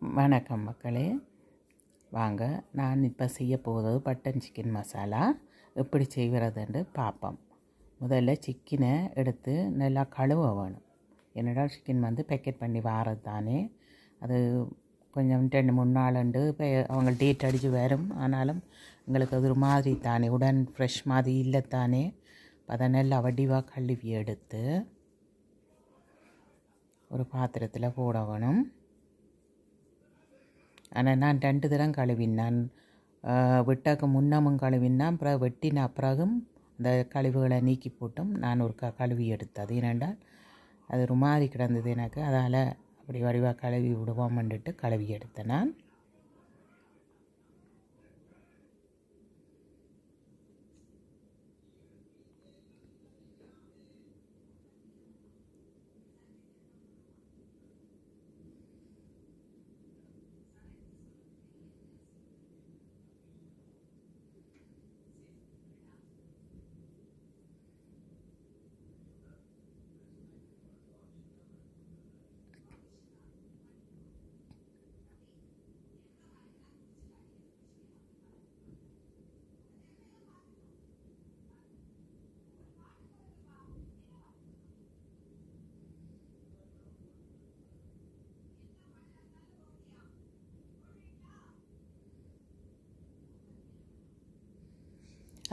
வணக்கம் மக்களே, வாங்க நான் இப்போ செய்ய போகிறது பட்டன் சிக்கன் மசாலா. எப்படி செய்கிறதுன்னு பார்ப்போம். முதல்ல சிக்கனை எடுத்து நல்லா கழுவ வேணும். என்னடா சிக்கன் பேக்கெட் பண்ணி வாரது தானே, அது கொஞ்சம் 2-3 நாளுண்டு இப்போ அவங்க டேட் அடித்து வரும். ஆனாலும் எங்களுக்கு அது ஒரு மாதிரி தானே, உடன் ஃப்ரெஷ் மாதிரி இல்லை தானே. அதை நல்லா வடிவாக கழுவி எடுத்து ஒரு பாத்திரத்தில் போட வேணும். ஆனால் நான் 2 தரம் கழுவினான். வெட்டாக்கு முன்னமும் கழுவினான், அப்புறம் வெட்டின பிறகும் அந்த கழிவுகளை நீக்கி போட்டும் நான் ஒரு கழுவி எடுத்தது. ஏனென்றால் அது ஒரு மாதிரி கிடந்தது எனக்கு. அதால் அப்படி வடிவாக கழுவி விடுவோம்ன்ட்டு கழுவி எடுத்தேன் நான்.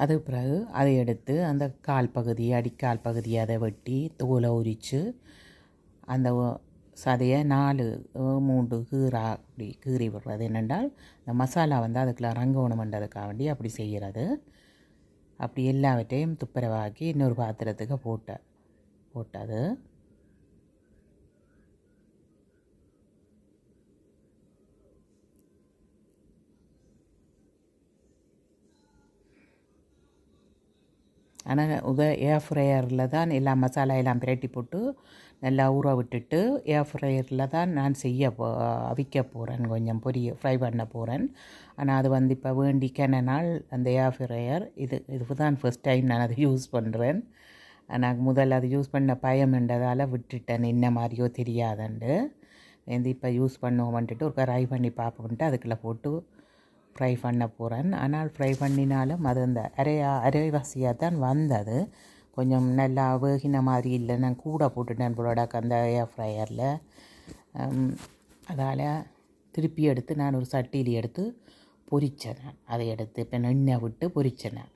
அதுக்கு பிறகு அதை எடுத்து அந்த கால் பகுதி, அடிக்கால் பகுதியை அதை வெட்டி தோலை உரித்து அந்த சதையை 4-3 கீரா அப்படி கீறி விடுறது. என்னென்றால் இந்த மசாலா அதுக்குள்ள இறங்கணுமென்றதுக்காக வேண்டி அப்படி செய்கிறது. அப்படி எல்லாவற்றையும் துப்புரவாக்கி இன்னொரு பாத்திரத்துக்கு போட்டது. ஆனால் ஏர் ஃப்ரையரில் தான் எல்லா மசாலா எல்லாம் பிரட்டி போட்டு நல்லா ஊற விட்டுட்டு ஏர் ஃப்ரையரில் தான் நான் அவிக்க போகிறேன், கொஞ்சம் ஃப்ரை பண்ண போகிறேன். ஆனால் அது இப்போ வேண்டிக்கான நாள் அந்த ஏர் ஃப்ரையர் இது தான் ஃபஸ்ட் டைம் நான் அதை யூஸ் பண்ணுறேன். எனக்கு முதல்ல அது யூஸ் பண்ண பயம்ன்றதால் விட்டுட்டேன், என்ன மாதிரியோ தெரியாதுண்டு. இப்போ யூஸ் பண்ணுவோம்ன்ட்டு ஒரு ஃப்ரை பண்ணி பார்ப்போம்ன்ட்டு அதுக்குள்ளே போட்டு ஃப்ரை பண்ண போகிறேன். ஆனால் ஃப்ரை பண்ணினாலும் அது அந்த அரைவாசியாக தான் வந்தது. கொஞ்சம் நல்லா வேகின மாதிரி இல்லை, நான் கூட போட்டுட்டேன் ப்ராடக்ட் அந்த ஏர் ஃப்ரையரில். அதால் திருப்பி எடுத்து நான் ஒரு சட்டியில் எடுத்து பொரித்தேன். அதை எடுத்து இப்போ எண்ணெய் விட்டு பொரித்தேன்.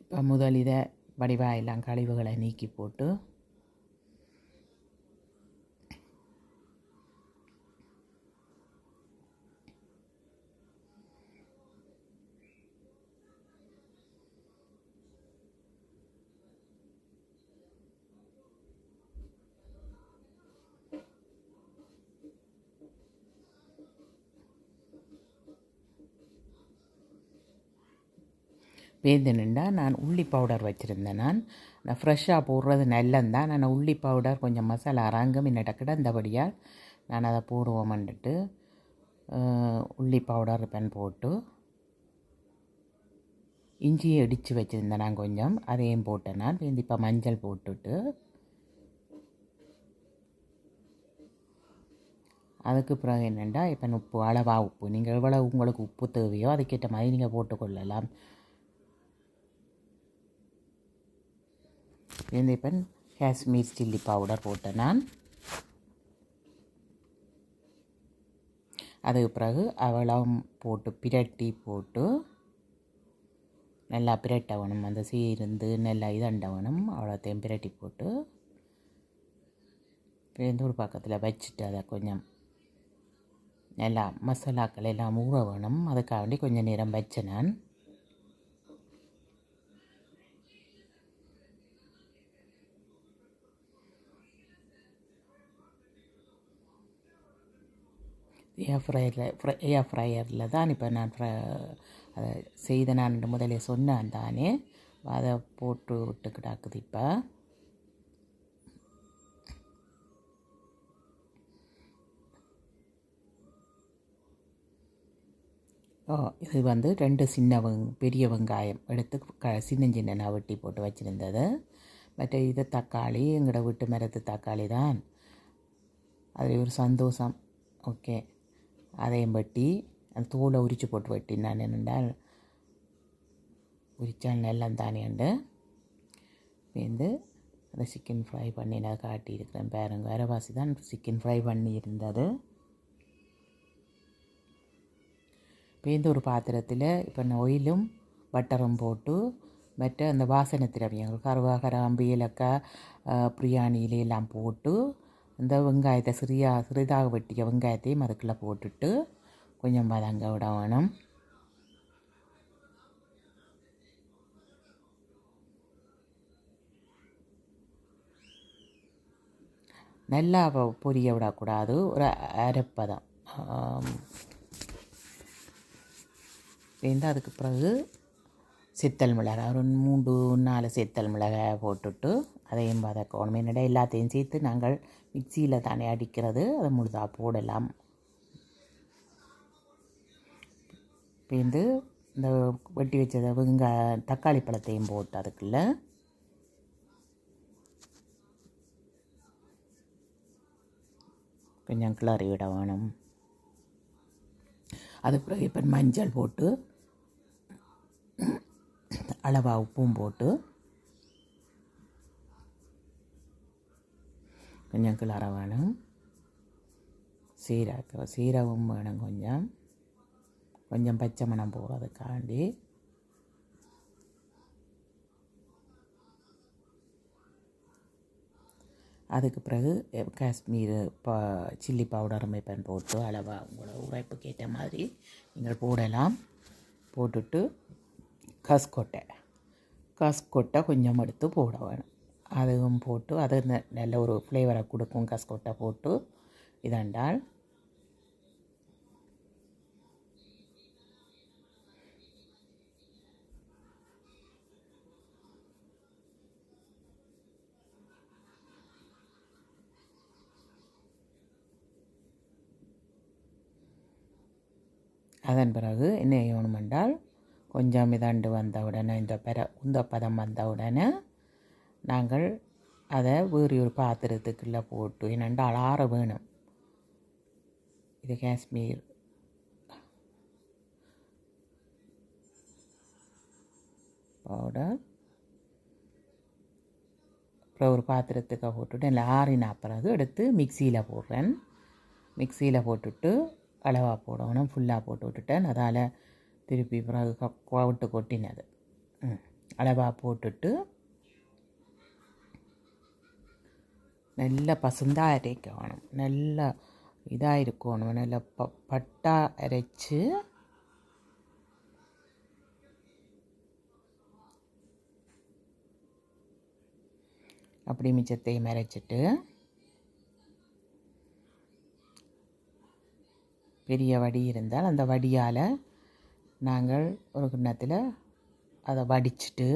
இப்போ முதல் இதை வடிவாக எல்லாம் கழிவுகளை நீக்கி போட்டு வேந்தனுண்டா நான் உள்ளி பவுடர் வச்சுருந்தேன். நான் ஃப்ரெஷ்ஷாக போடுறது நல்லந்தான். நான் உள்ளி பவுடர் கொஞ்சம் மசாலா அரங்கும் என்னட்ட கிடந்தபடியால் நான் அதை போடுவோம்ன்ட்டு உள்ளி பவுடர் போட்டு இஞ்சியை இடித்து வச்சுருந்தேன் நான் கொஞ்சம், அதையும் போட்டேன் நான். இப்போ மஞ்சள் போட்டுட்டு அதுக்கு பிறகு என்னென்னா இப்போ உப்பு, அளவாக உப்பு நீங்கள் எவ்வளோ உங்களுக்கு உப்பு தேவையோ அதுக்கேற்ற மாதிரி நீங்கள் போட்டுக்கொள்ளலாம். இப்போ காஷ்மீர் சில்லி பவுடர் போட்டேன் நான். அதுக்கு பிறகு அவளம் போட்டு பிரட்டி போட்டு நல்லா பிரட்டவணும். அந்த சீருந்து நல்லா இதண்டவணும். அவ்வளோத்தையும் பிரட்டி போட்டு ஒரு பக்கத்தில் வச்சுட்டு அதை கொஞ்சம் நல்லா மசாலாக்கள் எல்லாம் ஊற வேணும். அதுக்காக வேண்டி கொஞ்சம் நேரம் வச்சேன் நான். ஏர் ஃப்ரையரில் தான் இப்போ நான் அதை செய்த நான் முதலே சொன்னேன் தானே, அதை போட்டு விட்டு கிடாக்குது. இப்போ இது 2 பெரிய வெங்காயம் எடுத்து சின்ன வெட்டி போட்டு வச்சுருந்தது. மற்ற இது தக்காளி, எங்களோட வீட்டு மரத்து தக்காளி தான். அதில் ஒரு சந்தோஷம் ஓகே, அதையும் வெட்டி அந்த தோலை உரித்து போட்டு வெட்டினான். என்னென்றால் உரிச்சால் நெல்லம் தானே உண்டு. வந்து அதை சிக்கன் ஃப்ரை பண்ணி நான் காட்டியிருக்கிறேன் பாருங்க. அரைவாசி தான் சிக்கன் ஃப்ரை பண்ணி இருந்தது. இப்போ ஒரு பாத்திரத்தில் இப்போ ஆயிலும் பட்டரும் போட்டு மற்ற அந்த வாசனை திரவியங்கள் கருவா, கிராம்பு, ஏலக்காய், பிரியாணி இலையெல்லாம் போட்டு இந்த வெங்காயத்தை சிறிதாக வெட்டிய வெங்காயத்தையும் அதுக்குள்ளே போட்டுட்டு கொஞ்சம் வதங்க விட வேணும். நல்லா பொரிய விடக்கூடாது, ஒரு அரைப்பதம் வெந்து அதுக்கு பிறகு சித்தல் மிளகாய் ஒரு 3-4 சித்தல் மிளகாய் போட்டுட்டு அதையும் வதக்கணும். என்னடா எல்லாத்தையும் சேர்த்து நாங்கள் மிக்சியில் தானே அடிக்கிறது, அதை முழுதாக போடலாம். பேந்து இந்த வெட்டி வச்சதை தக்காளி பழத்தையும் போட்டு அதுக்குள்ளே கொஞ்சம் கிளறி விட வேணும். அது பிறகு இப்போ மஞ்சள் போட்டு அளவாக உப்பும் போட்டு கொஞ்சம் கிளற வேணும். சீரகம் வேணும், கொஞ்சம் பச்சை மணம் போகிறதுக்காண்டி. அதுக்கு பிறகு காஷ்மீர் சில்லி பவுடர் மைப்பன் போட்டு அளவாக உங்களோட உரைப்புக்கு ஏற்ற மாதிரி நீங்கள் போடலாம். போட்டுட்டு கஸ்கொட்டை கொஞ்சம் எடுத்து போட வேணும். அதுவும் போட்டு அது நல்ல ஒரு ஃப்ளேவரை கொடுக்கும். கஸ்கொட்டை போட்டு இதண்டால் அதன் பிறகு என்ன செய்யணுமென்றால் கொஞ்சம் இதண்டு வந்தவுடனே இந்த பதம் வந்தவுடனே நாங்கள் அதை வேறு ஒரு பாத்திரத்துக்குள்ளே போட்டு என்னென்றால் ஆற வேணும். இது காஷ்மீர் பவுடர் அப்புறம் ஒரு பாத்திரத்துக்கு போட்டுட்டு இல்லை ஆறின பிறகு எடுத்து மிக்சியில் போடுறேன். மிக்சியில் போட்டுட்டு அளவாக போடணும். ஃபுல்லாக போட்டு விட்டுட்டேன். அதால் திருப்பி பிறகு விட்டு கொட்டினது அளவாக போட்டுட்டு நல்லா பசுந்தாக அரைக்கணும். நல்லா இதாக இருக்கணும். நல்லா பட்டா அரைச்சி அப்படி மிச்சத்தையும் அரைச்சிட்டு பெரிய வடி இருந்தால் அந்த வடியால் நாங்கள் ஒரு கிண்ணத்தில் அதை வடிச்சிட்டு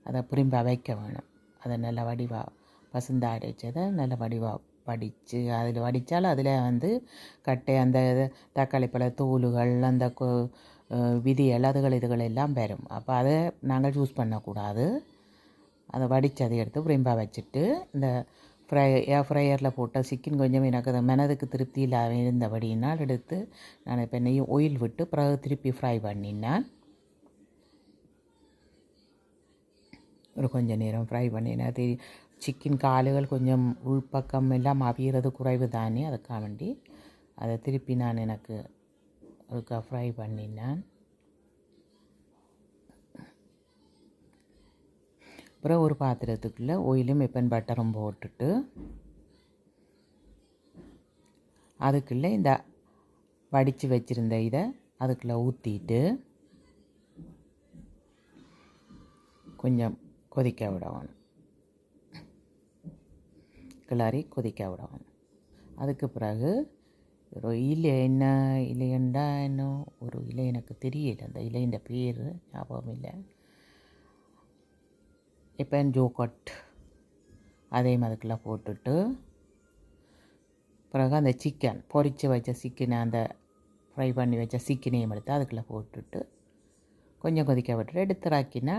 அதை திரும்ப வைக்க வேணும். அதை நல்ல வடிவாக பசுந்தாக அரைச்சதை நல்ல வடிவாக வடித்து அதில் வடித்தால் அதில் கட்டை அந்த தக்காளி பழ தோலுகள் அந்த விதிகள் இதுகள் எல்லாம் வரும். அப்போ அதை நாங்கள் யூஸ் பண்ணக்கூடாது. அதை வடித்ததை எடுத்து திரும்ப வச்சுட்டு இந்த ஃப்ரையரில் போட்ட சிக்கன் கொஞ்சம் எனக்கு அது மனதுக்கு திருப்தி இல்லாமல் இருந்தபடினால் எடுத்து நான் இப்போ ஆயில் விட்டு பிறகு திருப்பி ஃப்ரை பண்ணினேன். ஒரு கொஞ்சம் நேரம் ஃப்ரை பண்ணினேன். அது சிக்கன் காலுகள் கொஞ்சம் உள்பக்கம் எல்லாம் அவியறது குறைவு தானே, அதுக்காக வேண்டி அதை திருப்பி நான் எனக்கு அதுக்காக ஃப்ரை பண்ணினேன். அப்புறம் ஒரு பாத்திரத்துக்குள்ளே ஆயிலும் வெப்பன் பட்டரும் போட்டுட்டு அதுக்குள்ளே இந்த வடித்து வச்சுருந்த இதை அதுக்குள்ளே ஊற்றிட்டு கொஞ்சம் கொதிக்க விடணும். கிளறி கொதிக்க விடணும். அதுக்கு பிறகு ஒரு இலையண்டா இன்னும் ஒரு இலை எனக்கு தெரியல, அந்த இலையின் பேர் ஞாபகம் இல்லை. இப்போ ஜோக்கட் அதையும் அதுக்குள்ளே போட்டுட்டு பிறகு அந்த சிக்கன் பொரித்து வச்ச சிக்கனை அந்த ஃப்ரை பண்ணி வச்ச சிக்கனையும் எடுத்து அதுக்குள்ளே போட்டுட்டு கொஞ்சம் கொதிக்க விட்டுட்டு எடுத்துறாக்கினா